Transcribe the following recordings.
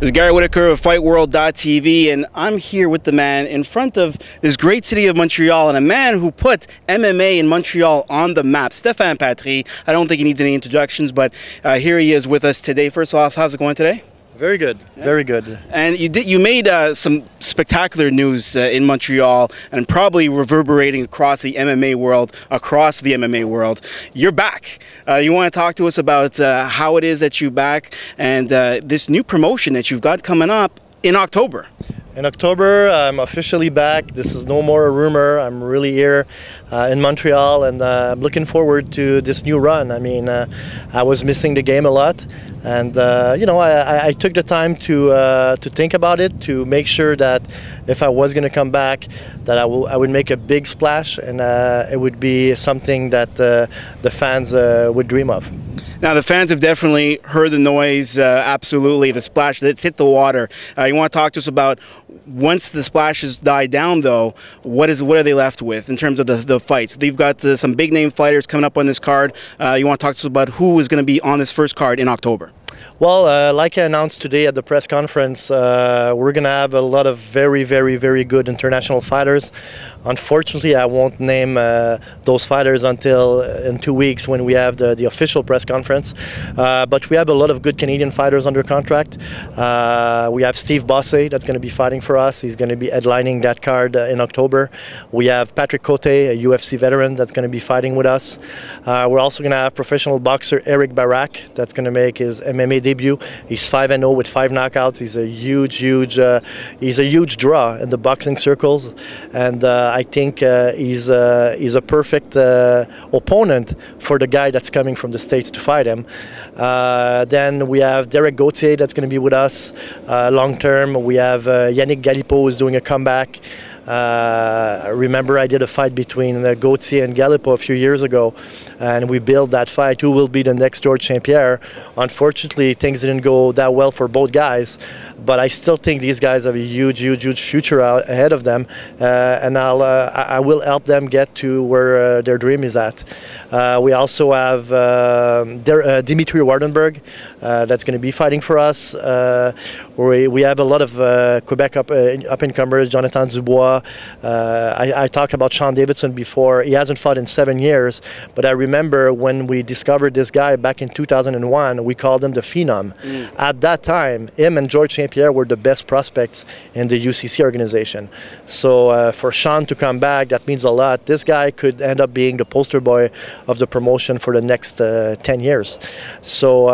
This is Gary Whittaker of FightWorld.tv, and I'm here with the man in front of this great city of Montreal, and a man who put MMA in Montreal on the map, Stéphane Patry. I don't think he needs any introductions, but here he is with us today. First off, how's it going today? Very good, very good. And you made some spectacular news in Montreal, and probably reverberating across the MMA world. You're back. You want to talk to us about how it is that you're back and this new promotion that you've got coming up in October. In October, I'm officially back. This is no more a rumor. I'm really here in Montreal, and I'm looking forward to this new run. I mean, I was missing the game a lot, and you know, I took the time to think about it, to make sure that if I was going to come back, that I would make a big splash, and it would be something that the fans would dream of. Now, the fans have definitely heard the noise, absolutely, the splash that's hit the water. You want to talk to us about, once the splashes die down, though, what are they left with in terms of the fights? They've got some big-name fighters coming up on this card. You want to talk to us about who is going to be on this first card in October? Well, like I announced today at the press conference, we're going to have a lot of very, very, very good international fighters. Unfortunately, I won't name those fighters until in 2 weeks when we have the official press conference. But we have a lot of good Canadian fighters under contract. We have Steve Bossé that's going to be fighting for us. He's going to be headlining that card in October. We have Patrick Cote, a UFC veteran, that's going to be fighting with us. We're also going to have professional boxer Eric Barak that's going to make his MMA debut. He's 5-0 with 5 knockouts. He's a huge draw in the boxing circles, and I think he's a perfect opponent for the guy that's coming from the States to fight him. Then we have Derek Gauthier that's going to be with us long term. We have Yannick Galipeau who's doing a comeback. Remember, I did a fight between Gauthier and Galipeau a few years ago, and we built that fight. Who will be the next Georges St-Pierre? Unfortunately, things didn't go that well for both guys, but I still think these guys have a huge future ahead of them, and I will help them get to where their dream is at. We also have Dimitri Wardenberg that's going to be fighting for us. We have a lot of Quebec up-and-comers, Jonathan Dubois. I talked about Sean Davidson before. He hasn't fought in 7 years, but I remember when we discovered this guy back in 2001, we called him the Phenom. At that time, him and Georges St-Pierre were the best prospects in the UCC organization. So for Sean to come back, that means a lot. This guy could end up being the poster boy of the promotion for the next 10 years. So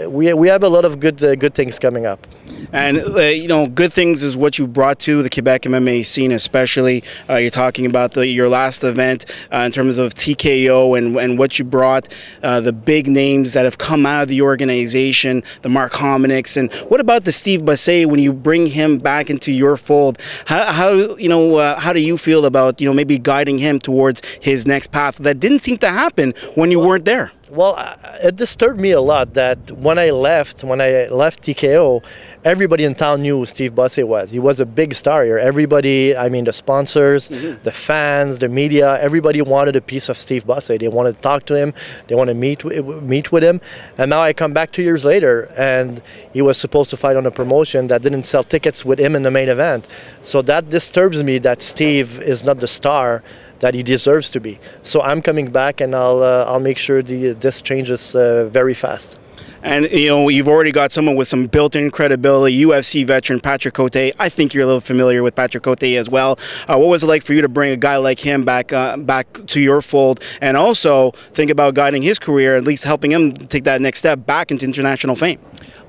we have a lot of good things coming up. And you know, good things is what you brought to the Quebec MMA scene, especially. You're talking about your last event in terms of TKO and what you brought, the big names that have come out of the organization, the Mark Hominiks, and what about the Steve Bossé when you bring him back into your fold? How do you feel about maybe guiding him towards his next path that didn't seem to happen when you weren't there? Well, it disturbed me a lot that when I left TKO, everybody in town knew who Steve Bossé was. He was a big star here. Everybody, I mean the sponsors, the fans, the media, everybody wanted a piece of Steve Bossé. They wanted to talk to him. They wanted to meet with him. And now I come back 2 years later, and he was supposed to fight on a promotion that didn't sell tickets with him in the main event. So that disturbs me that Steve is not the star that he deserves to be. So I'm coming back, and I'll make sure this changes very fast. And you've already got someone with some built-in credibility, UFC veteran Patrick Cote. I think you're a little familiar with Patrick Cote as well. What was it like for you to bring a guy like him back to your fold, and also think about guiding his career, at least helping him take that next step back into international fame?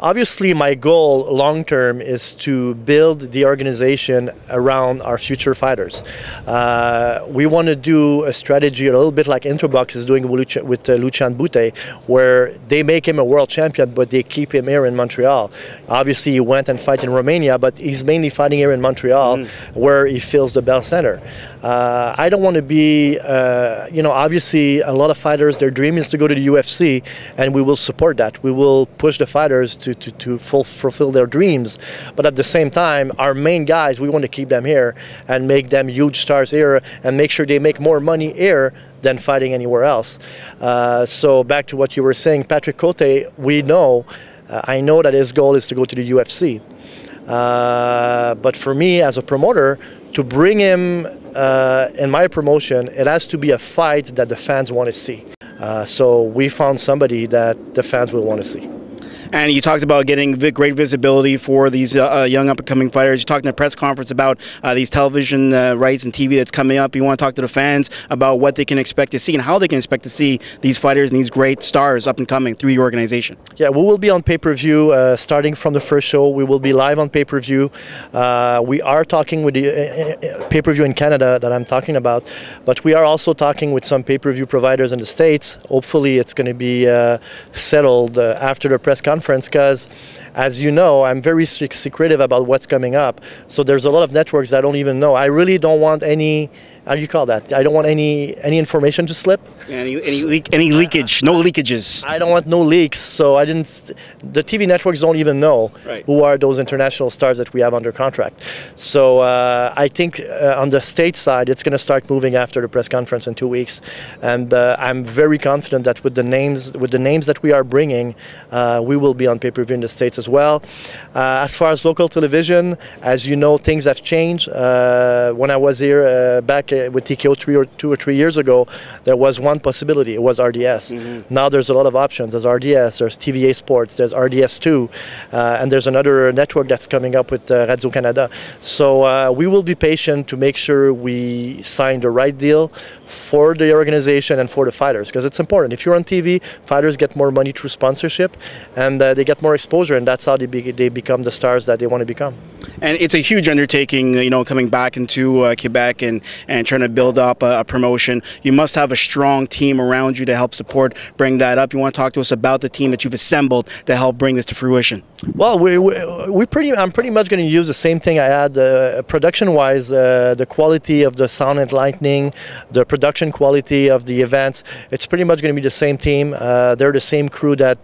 Obviously, my goal long-term is to build the organization around our future fighters. We want to do a strategy a little bit like Interbox is doing with Lucian Bute, where they make him a world champion, but they keep him here in Montreal. Obviously, he went and fight in Romania, but he's mainly fighting here in Montreal, where he fills the Bell Center. I don't want to be, obviously, a lot of fighters, their dream is to go to the UFC, and we will support that. We will push the fighters to fulfill their dreams. But at the same time, our main guys, we want to keep them here and make them huge stars here and make sure they make more money here than fighting anywhere else. So back to what you were saying, Patrick Cote, we know I know that his goal is to go to the UFC. But for me, as a promoter, to bring him in my promotion, it has to be a fight that the fans want to see. So we found somebody that the fans will want to see. And you talked about getting great visibility for these young up-and-coming fighters. You talked in a press conference about these television rights and TV that's coming up. You want to talk to the fans about what they can expect to see and how they can expect to see these fighters and these great stars up-and-coming through your organization. Yeah, we will be on pay-per-view starting from the first show. We will be live on pay-per-view. We are talking with the pay-per-view in Canada that I'm talking about, but we are also talking with some pay-per-view providers in the States. Hopefully it's going to be settled after the press conference, because as you know, I'm very secretive about what's coming up. So there's a lot of networks that I don't even know. I really don't want any, how do you call that? I don't want any information to slip. Any leakage, no leakages. I don't want no leaks, so the TV networks don't even know who are those international stars that we have under contract. So I think on the state side, it's going to start moving after the press conference in 2 weeks, and I'm very confident that with the names that we are bringing, we will be on pay-per-view in the States as well. As far as local television, as you know, things have changed. When I was here back with TKO 2 or 3 years ago, there was one possibility. It was RDS. Now there's a lot of options. There's RDS, there's TVA Sports, there's RDS2, and there's another network that's coming up with Radio-Canada. So we will be patient to make sure we sign the right deal for the organization and for the fighters, because it's important. If you're on TV, fighters get more money through sponsorship, and they get more exposure, and that's how they become the stars that they want to become. And it's a huge undertaking, you know, coming back into Quebec and trying to build up a promotion. You must have a strong team around you to help support, bring that up. You want to talk to us about the team that you've assembled to help bring this to fruition? Well, I'm pretty much going to use the same thing I had production-wise, the quality of the sound and lighting, the production quality of the events. It's pretty much going to be the same team. They're the same crew that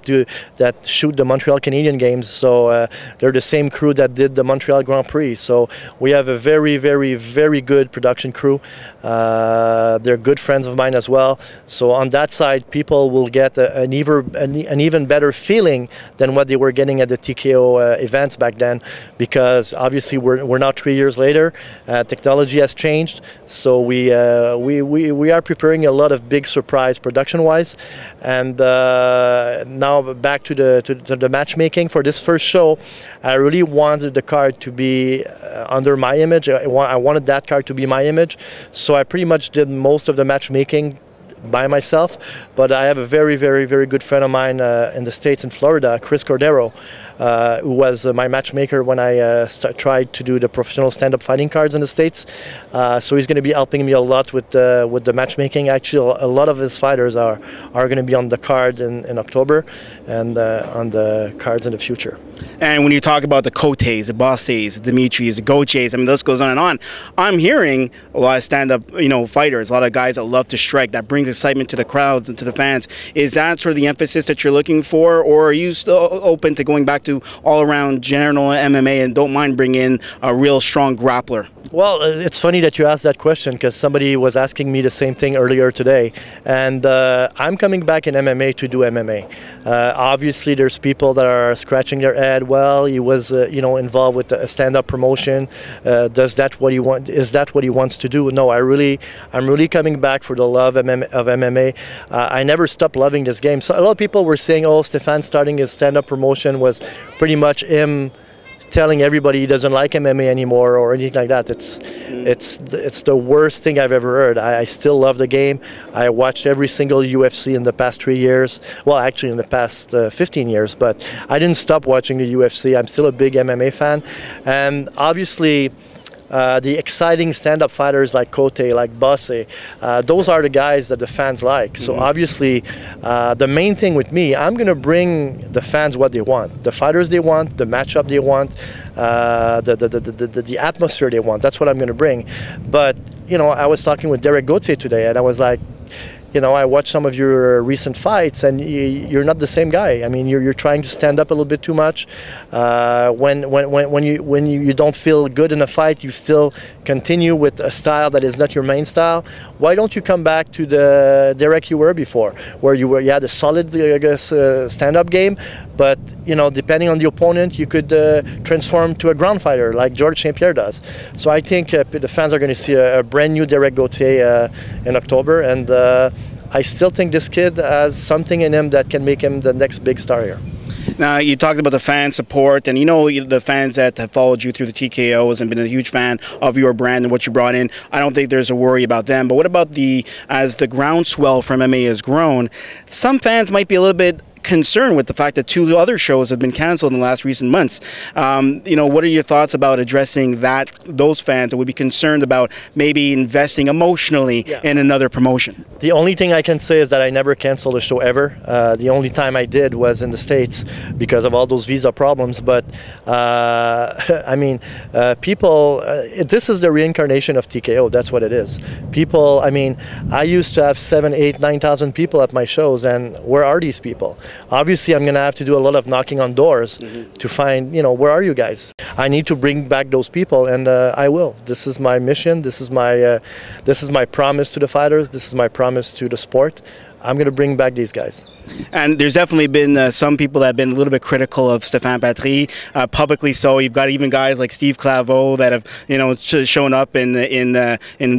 shoot the Montreal Canadian Games, so they're the same crew that did the Montreal Grand Prix. So we have a very, very, very good production crew. They're good friends of mine as well. So on that side, people will get an even better feeling than what they were getting at the TKO events back then, because obviously we're now 3 years later. Technology has changed, so we are preparing a lot of big surprise production-wise. And now back to the matchmaking for this first show. I really wanted the card to be under my image. I wanted that card to be my image, so I pretty much did most of the matchmaking by myself. But I have a very, very, very good friend of mine in the States, in Florida, Chris Cordero, who was my matchmaker when I tried to do the professional stand-up fighting cards in the States. So he's going to be helping me a lot with the matchmaking. Actually, a lot of his fighters are going to be on the card in October and on the cards in the future. And when you talk about the Cotes, the Bosses, the Dimitris, the Goches, I mean, the list goes on and on. I'm hearing a lot of stand-up, fighters, a lot of guys that love to strike. That brings excitement to the crowds and to the fans. Is that sort of the emphasis that you're looking for, or are you still open to going back to all-around general MMA and don't mind bringing in a real strong grappler? Well, it's funny that you asked that question, because somebody was asking me the same thing earlier today, and I'm coming back in MMA to do MMA. Obviously, there's people that are scratching their head. Well, he was, involved with a stand-up promotion. Is that what he wants to do? No, I'm really coming back for the love of MMA. I never stopped loving this game. So a lot of people were saying, "Oh, Stéphane starting his stand-up promotion was pretty much him telling everybody he doesn't like MMA anymore," or anything like that. It's the worst thing I've ever heard. I still love the game. I watched every single UFC in the past 3 years. Well, actually in the past 15 years, but I didn't stop watching the UFC. I'm still a big MMA fan. And obviously, the exciting stand-up fighters like Cote, like Bosse, those are the guys that the fans like. So obviously, the main thing with me, I'm going to bring the fans what they want, the fighters they want, the matchup they want, the atmosphere they want. That's what I'm going to bring. But I was talking with Derek Gauthier today, and I was like, you know, I watched some of your recent fights, and you're not the same guy. I mean, you're trying to stand up a little bit too much. When you don't feel good in a fight, you still continue with a style that is not your main style. Why don't you come back to the Derek you were before, where you had a solid, I guess, stand-up game, but you know, depending on the opponent, you could transform to a ground fighter like Georges St-Pierre does. So I think the fans are going to see a brand new Derek Gauthier in October, and I still think this kid has something in him that can make him the next big star here. Now, you talked about the fan support, and you know the fans that have followed you through the TKOs and been a huge fan of your brand and what you brought in. I don't think there's a worry about them. But what about as the groundswell for MMA has grown, some fans might be a little bit concerned with the fact that 2 other shows have been canceled in the last recent months. You know, what are your thoughts about addressing those fans that would be concerned about maybe investing emotionally in another promotion? The only thing I can say is that I never canceled a show ever. The only time I did was in the States because of all those visa problems. But I mean, people, this is the reincarnation of TKO. That's what it is. People, I mean, I used to have 7, 8, 9,000 people at my shows, and where are these people? Obviously, I'm going to have to do a lot of knocking on doors to find, you know, where are you guys? I need to bring back those people, and I will. This is my mission. This is my promise to the fighters. This is my promise to the sport. I'm going to bring back these guys. And there's definitely been some people that have been a little bit critical of Stéphane Patry, publicly so. You've got even guys like Steve Claveau that have, you know, shown up in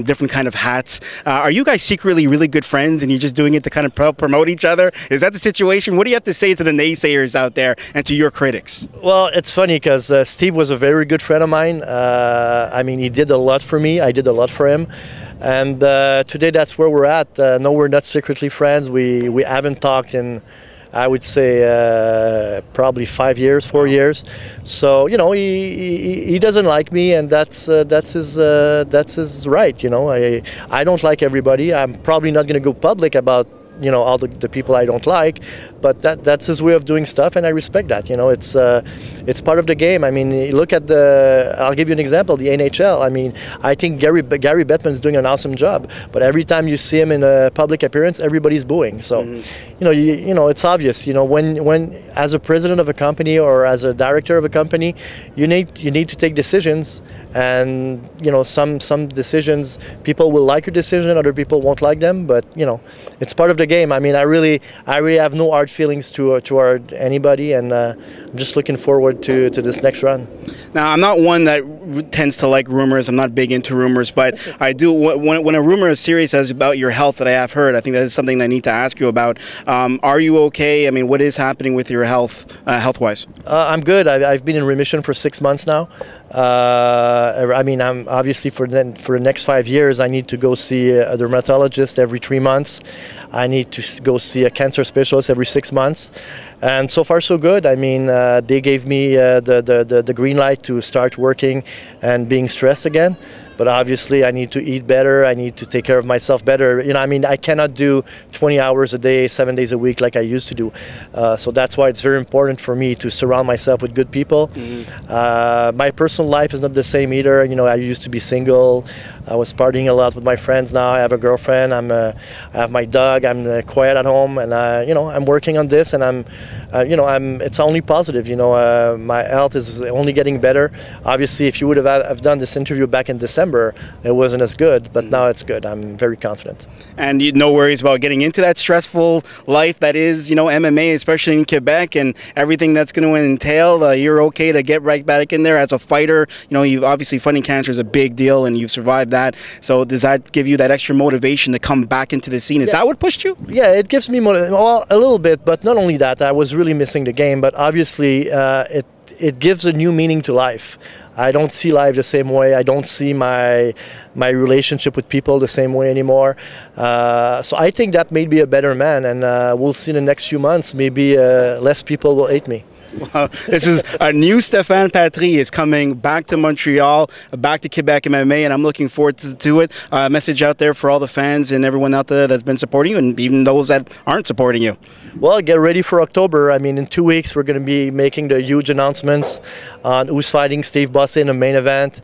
different kind of hats. Are you guys secretly really good friends, and you're just doing it to kind of promote each other? Is that the situation? What do you have to say to the naysayers out there and to your critics? Well, it's funny because Steve was a very good friend of mine. I mean, he did a lot for me. I did a lot for him. And today that's where we're at. No, we're not secretly friends. We haven't talked in, I would say, probably 5 years, 4 years. So, you know, he doesn't like me, and that's his right. You know, I don't like everybody. I'm probably not going to go public about, you know, all the people I don't like, but that's his way of doing stuff, and I respect that. You know, it's part of the game. I mean, you look at I'll give you an example, the NHL. I mean, I think Gary Bettman's doing an awesome job, but every time you see him in a public appearance, everybody's booing. So, you know, it's obvious. You know, when as a president of a company or as a director of a company, you need to take decisions. And you know, some decisions, people will like your decision, other people won't like them. But you know, it's part of the game. I mean, I really have no hard feelings toward anybody, and I'm just looking forward to this next run. Now, I'm not one that tends to like rumors. I'm not big into rumors, but I do. When a rumor is serious as about your health that I have heard, I think that is something that I need to ask you about. Are you okay? I mean, what is happening with your health, health-wise? I'm good. I've been in remission for 6 months now. I mean, I'm obviously for the next 5 years, I need to go see a dermatologist every 3 months. I need to go see a cancer specialist every 6 months, and so far so good. I mean, they gave me the green light to start working and being stressed again. But obviously, I need to eat better. I need to take care of myself better. You know, I mean, I cannot do 20 hours a day, 7 days a week like I used to do. So that's why it's very important for me to surround myself with good people. My personal life is not the same either. You know, I used to be single. I was partying a lot with my friends. Now I have a girlfriend. I have my dog. I'm quiet at home, and you know, I'm working on this, and it's only positive. You know, my health is only getting better. Obviously, if you would have done this interview back in December, it wasn't as good, but now it's good. I'm very confident. And you no worries about getting into that stressful life that is, you know, MMA, especially in Quebec, and everything that's going to entail. You're okay to get right back in there as a fighter. You know, you've obviously fighting cancer is a big deal, and you've survived that. So does that give you that extra motivation to come back into the scene? Is that what pushed you? Yeah, it gives me well, a little bit, but not only that. I was really missing the game, but obviously it gives a new meaning to life. I don't see life the same way. I don't see my relationship with people the same way anymore. So I think that made me a better man, and we'll see in the next few months. Maybe less people will hate me. Well, this is a new Stéphane Patry is coming back to Montreal, back to Quebec MMA, and I'm looking forward to it. Message out there for all the fans and everyone out there that's been supporting you, and even those that aren't supporting you. Well, get ready for October. I mean, in 2 weeks, we're going to be making the huge announcements on who's fighting Steve Bossé in the main event,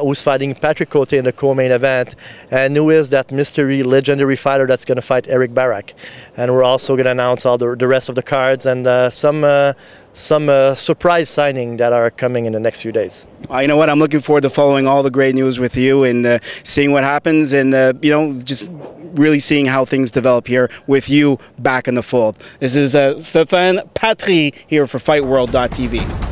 who's fighting Patrick Cote in the co-main event, and who is that mystery, legendary fighter that's going to fight Eric Barak. And we're also going to announce all the rest of the cards and some surprise signing that are coming in the next few days. You know what? I'm looking forward to following all the great news with you and seeing what happens, and you know, just really seeing how things develop here with you back in the fold. This is Stéphane Patry here for FightWorld.tv.